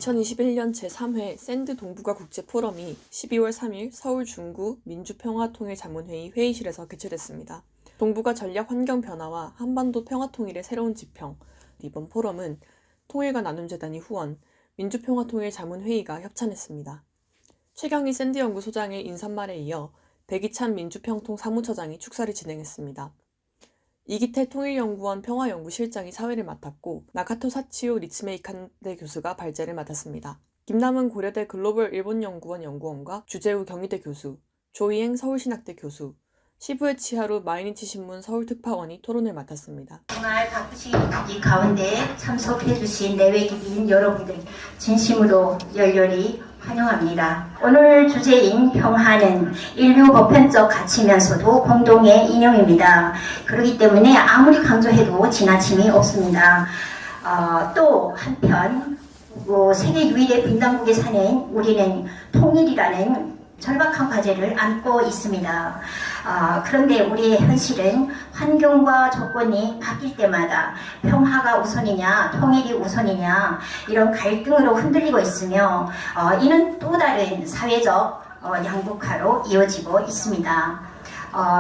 2021년 제3회 샌드 동북아 국제포럼이 12월 3일 서울 중구 민주평화통일자문회의 회의실에서 개최됐습니다. 동북아 전략 환경 변화와 한반도 평화통일의 새로운 지평. 이번 포럼은 통일과 나눔재단이 후원, 민주평화통일자문회의가 협찬했습니다. 최경희 샌드연구소장의 인사말에 이어 백이찬 민주평통 사무처장이 축사를 진행했습니다. 이기태 통일연구원 평화연구실장이 사회를 맡았고 나카토 사치오 리츠메이칸대 교수가 발제를 맡았습니다. 김남은 고려대 글로벌 일본연구원 연구원과 주재우 경희대 교수, 조이행 서울신학대 교수, 시부에 치하루 마이니치 신문 서울특파원이 토론을 맡았습니다. 정말 바쁘신 이 가운데 참석해주신 내외기빈 여러분들 진심으로 열렬히 환영합니다. 오늘 주제인 평화는 인류 보편적 가치면서도 공동의 이념입니다. 그렇기 때문에 아무리 강조해도 지나침이 없습니다. 또 한편 세계 유일의 빈당국에 사는 우리는 통일이라는 절박한 과제를 안고 있습니다. 그런데 우리의 현실은 환경과 조건이 바뀔 때마다 평화가 우선이냐 통일이 우선이냐 이런 갈등으로 흔들리고 있으며 이는 또 다른 사회적 양극화로 이어지고 있습니다.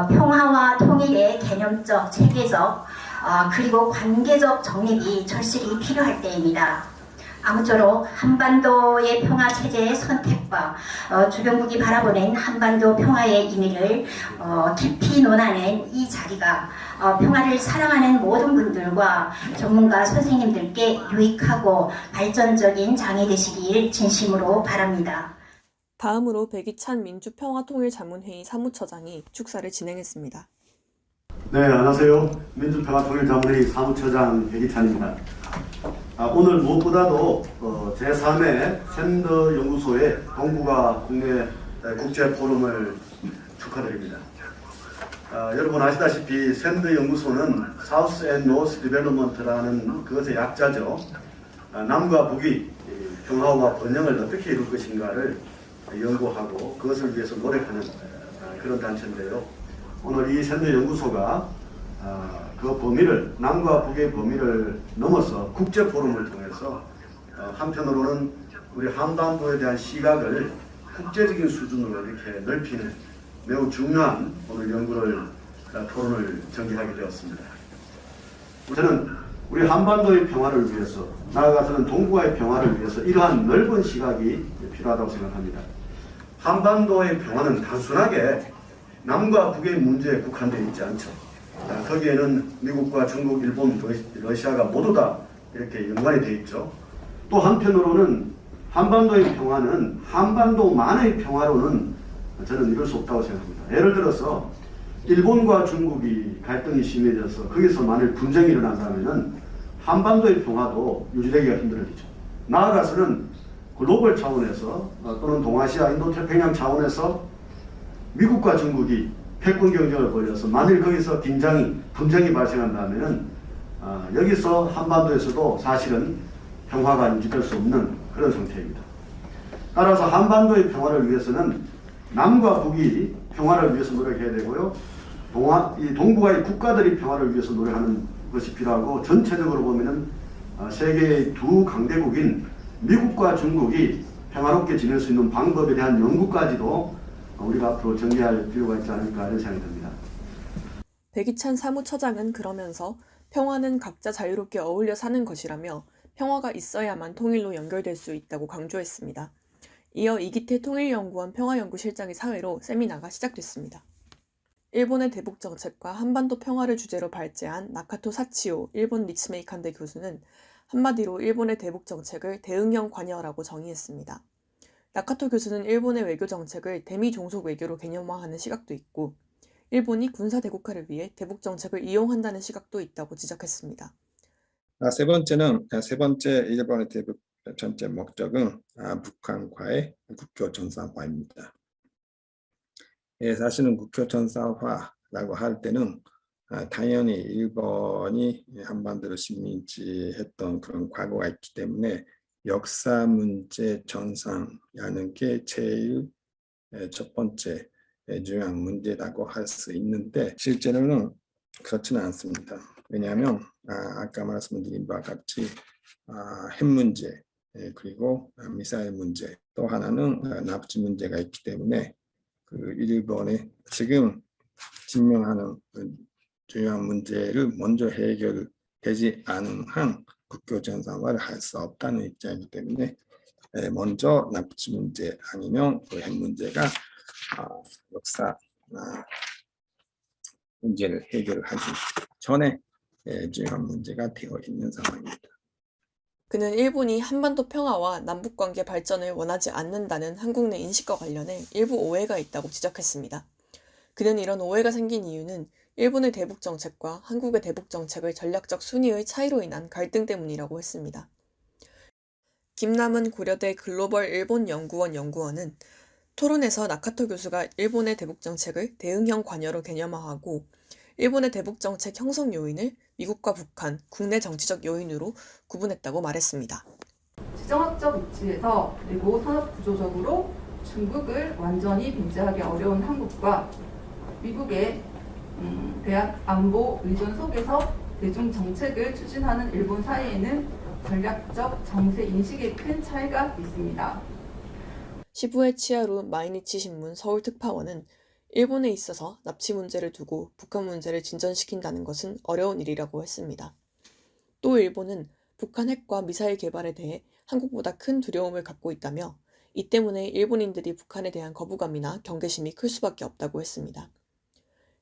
평화와 통일의 개념적, 체계적 그리고 관계적 정립이 절실히 필요할 때입니다. 아무쪼록 한반도의 평화 체제의 선택과 주변국이 바라보는 한반도 평화의 의미를 깊이 논하는 이 자리가 평화를 사랑하는 모든 분들과 전문가 선생님들께 유익하고 발전적인 장이 되시길 진심으로 바랍니다. 다음으로 백이찬 민주평화통일자문회의 사무처장이 축사를 진행했습니다. 네, 안녕하세요. 민주평화통일자문회의 사무처장 백이찬입니다. 오늘 무엇보다도 제3회 샌드 연구소의 동북아 국내 국제포럼을 축하드립니다. 여러분 아시다시피 샌드 연구소는 사우스 앤 노스 디벨롭먼트라는 그것의 약자죠. 남과 북이 평화와 번영을 어떻게 이룰 것인가를 연구하고 그것을 위해서 노력하는 그런 단체인데요. 오늘 이 샌드 연구소가 그 범위를, 남과 북의 범위를 넘어서 국제포럼을 통해서 한편으로는 우리 한반도에 대한 시각을 국제적인 수준으로 이렇게 넓히는 매우 중요한 오늘 토론을 전개하게 되었습니다. 저는 우리 한반도의 평화를 위해서, 나아가서는 동북아의 평화를 위해서 이러한 넓은 시각이 필요하다고 생각합니다. 한반도의 평화는 단순하게 남과 북의 문제에 국한되어 있지 않죠. 거기에는 미국과 중국, 일본, 러시아가 모두 다 이렇게 연관이 되어 있죠. 또 한편으로는 한반도의 평화는 한반도만의 평화로는 저는 이룰 수 없다고 생각합니다. 예를 들어서 일본과 중국이 갈등이 심해져서 거기서 만일 분쟁이 일어난다면 한반도의 평화도 유지되기가 힘들어지죠. 나아가서는 글로벌 차원에서 또는 동아시아, 인도태평양 차원에서 미국과 중국이 패권 경쟁을 벌여서 만일 거기서 분쟁이 발생한다면 여기서 한반도에서도 사실은 평화가 유지될 수 없는 그런 상태입니다. 따라서 한반도의 평화를 위해서는 남과 북이 평화를 위해서 노력해야 되고요. 동북아의 국가들이 평화를 위해서 노력하는 것이 필요하고 전체적으로 보면은 세계의 두 강대국인 미국과 중국이 평화롭게 지낼 수 있는 방법에 대한 연구까지도 우리가 앞으로 전개할 필요가 있지 않을까 이런 생각이 듭니다. 백이찬 사무처장은 그러면서 평화는 각자 자유롭게 어울려 사는 것이라며 평화가 있어야만 통일로 연결될 수 있다고 강조했습니다. 이어 이기태 통일연구원 평화연구실장의 사회로 세미나가 시작됐습니다. 일본의 대북정책과 한반도 평화를 주제로 발제한 나카토 사치오 일본 리츠메이칸대 교수는 한마디로 일본의 대북정책을 대응형 관여라고 정의했습니다. 나카토 교수는 일본의 외교정책을 대미종속 외교로 개념화하는 시각도 있고 일본이 군사 대국화를 위해 대북정책을 이용한다는 시각도 있다고 지적했습니다. 세 번째 일본의 대북 정책 목적은 북한과의 국교 정상화입니다. 사실은 국교 정상화라고 할 때는 당연히 일본이 한반도를 식민지했던 그런 과거가 있기 때문에 역사 문제 전상이라는 게 제일 첫 번째 중요한 문제라고 할 수 있는데 실제로는 그렇지는 않습니다. 왜냐하면 아까 말씀드린 바와 같이 핵 문제, 그리고 미사일 문제, 또 하나는 납치 문제가 있기 때문에 그 일본에 지금 직면하는 중요한 문제를 먼저 해결되지 않은 한 국교 정상화를 할 수 없다는 입장이기 때문에 먼저 납치 문제 아니면 그 핵 문제가 역사 문제를 해결하기 전에 중요한 문제가 되어 있는 상황입니다. 그는 일본이 한반도 평화와 남북관계 발전을 원하지 않는다는 한국 내 인식과 관련해 일부 오해가 있다고 지적했습니다. 그는 이런 오해가 생긴 이유는 일본의 대북 정책과 한국의 대북 정책의 전략적 순위의 차이로 인한 갈등 때문이라고 했습니다. 김남은 고려대 글로벌 일본 연구원 연구원은 토론에서 나카토 교수가 일본의 대북 정책을 대응형 관여로 개념화하고 일본의 대북 정책 형성 요인을 미국과 북한, 국내 정치적 요인으로 구분했다고 말했습니다. 지정학적 위치에서 그리고 산업 구조적으로 중국을 완전히 배제하기 어려운 한국과 미국의 대한 안보 의존 속에서 대중 정책을 추진하는 일본 사이에는 전략적 정세 인식에 큰 차이가 있습니다. 시부에 치하루 마이니치 신문 서울특파원은 일본에 있어서 납치 문제를 두고 북한 문제를 진전시킨다는 것은 어려운 일이라고 했습니다. 또 일본은 북한 핵과 미사일 개발에 대해 한국보다 큰 두려움을 갖고 있다며 이 때문에 일본인들이 북한에 대한 거부감이나 경계심이 클 수밖에 없다고 했습니다.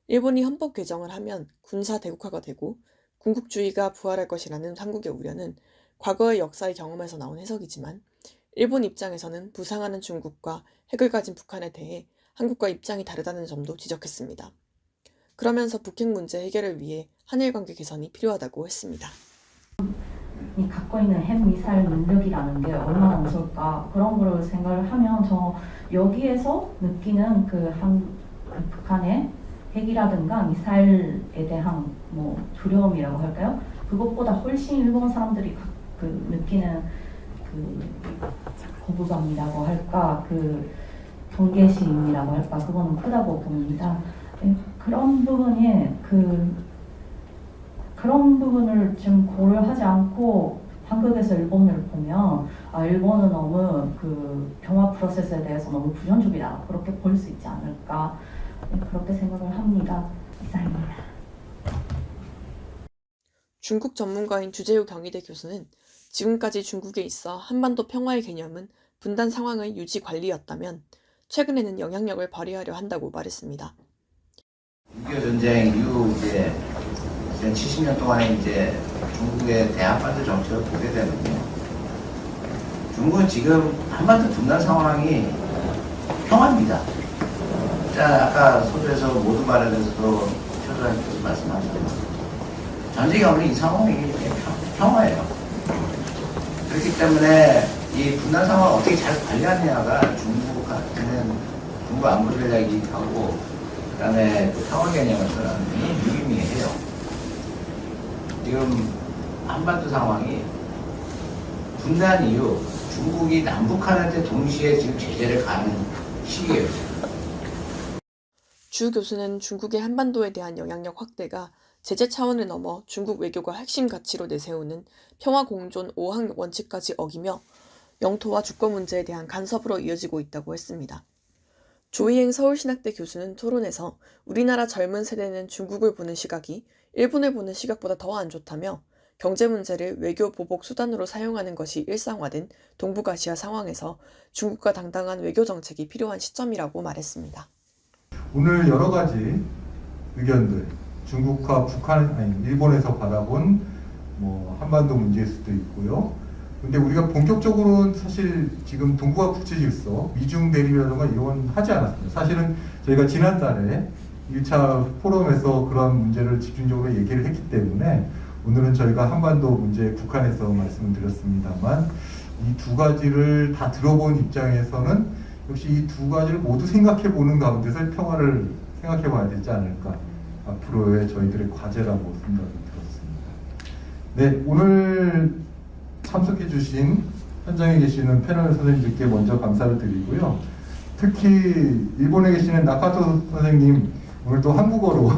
일본이 헌법 개정을 하면 군사 대국화가 되고 군국주의가 부활할 것이라는 한국의 우려는 과거의 역사의 경험에서 나온 해석이지만 일본 입장에서는 부상하는 중국과 핵을 가진 북한에 대해 한국과 입장이 다르다는 점도 지적했습니다. 그러면서 북핵 문제 해결을 위해 한일 관계 개선이 필요하다고 했습니다. 이 갖고 있는 핵미사일 능력이라는 게 얼마나 무서울까 그런 걸 생각을 하면 저 여기에서 느끼는 그 북한의 핵이라든가 미사일에 대한 뭐 두려움이라고 할까요? 그것보다 훨씬 일본 사람들이 그 느끼는 그 거부감이라고 할까, 그 경계심이라고 할까, 그거는 크다고 봅니다. 그런 부분이 그런 부분을 좀 고려하지 않고 한국에서 일본을 보면 일본은 너무 그 평화 프로세스에 대해서 너무 부정적이다 그렇게 볼 수 있지 않을까 그렇게 생각을 합니다. 이상입니다. 중국 전문가인 주재우 경희대 교수는 지금까지 중국에 있어 한반도 평화의 개념은 분단 상황의 유지 관리였다면 최근에는 영향력을 발휘하려 한다고 말했습니다. 6.25 전쟁 이후 이제 70년 동안에 이제 중국의 대한반도 정책을 보게 되면요. 중국은 지금 한반도 분단 상황이 평화입니다. 자, 아까 소주에서 모두 말에서도 최소한께서 말씀하셨지만 전쟁이 없는 이 상황이 평화예요. 그렇기 때문에 이 분단 상황을 어떻게 잘 관리하느냐가 중국한테는 중국 안보 전략이 하고 그다음에 그 평화 개념에서는 굉장히 유의미해요. 지금 한반도 상황이 분단 이후 중국이 남북한한테 동시에 지금 제재를 가는 시기예요. 주 교수는 중국의 한반도에 대한 영향력 확대가 제재 차원을 넘어 중국 외교가 핵심 가치로 내세우는 평화 공존 5항 원칙까지 어기며 영토와 주권 문제에 대한 간섭으로 이어지고 있다고 했습니다. 조희행 서울신학대 교수는 토론에서 우리나라 젊은 세대는 중국을 보는 시각이 일본을 보는 시각보다 더 안 좋다며 경제 문제를 외교 보복 수단으로 사용하는 것이 일상화된 동북아시아 상황에서 중국과 당당한 외교 정책이 필요한 시점이라고 말했습니다. 오늘 여러 가지 의견들, 중국과 일본에서 바라본 뭐 한반도 문제일 수도 있고요. 근데 우리가 본격적으로 사실 지금 동북아 국제 질서, 미중 대립이라든가 이런 하지 않았습니다. 사실은 저희가 지난달에 1차 포럼에서 그런 문제를 집중적으로 얘기를 했기 때문에 오늘은 저희가 한반도 문제 북한에서 말씀을 드렸습니다만 이 두 가지를 다 들어본 입장에서는 역시 이 두 가지를 모두 생각해 보는 가운데서 평화를 생각해 봐야 되지 않을까. 앞으로의 저희들의 과제라고 생각이 들었습니다. 네, 오늘 참석해 주신 현장에 계시는 패널 선생님들께 먼저 감사를 드리고요. 특히 일본에 계시는 나카토 선생님 오늘 또 한국어로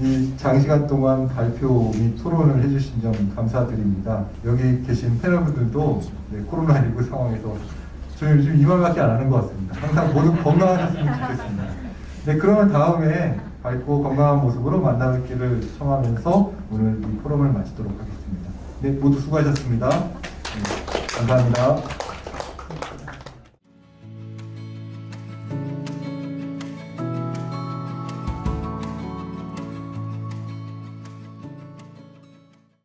이 장시간 동안 발표 및 토론을 해주신 점 감사드립니다. 여기 계신 패널분들도 네, 코로나19 상황에서 저희 요즘 이 말밖에 안 하는 것 같습니다. 항상 모두 건강하셨으면 좋겠습니다. 네, 그러면 다음에 밝고 건강한 모습으로 만나뵙기를 청하면서 오늘 이 포럼을 마치도록 하겠습니다. 네, 모두 수고하셨습니다. 네, 감사합니다.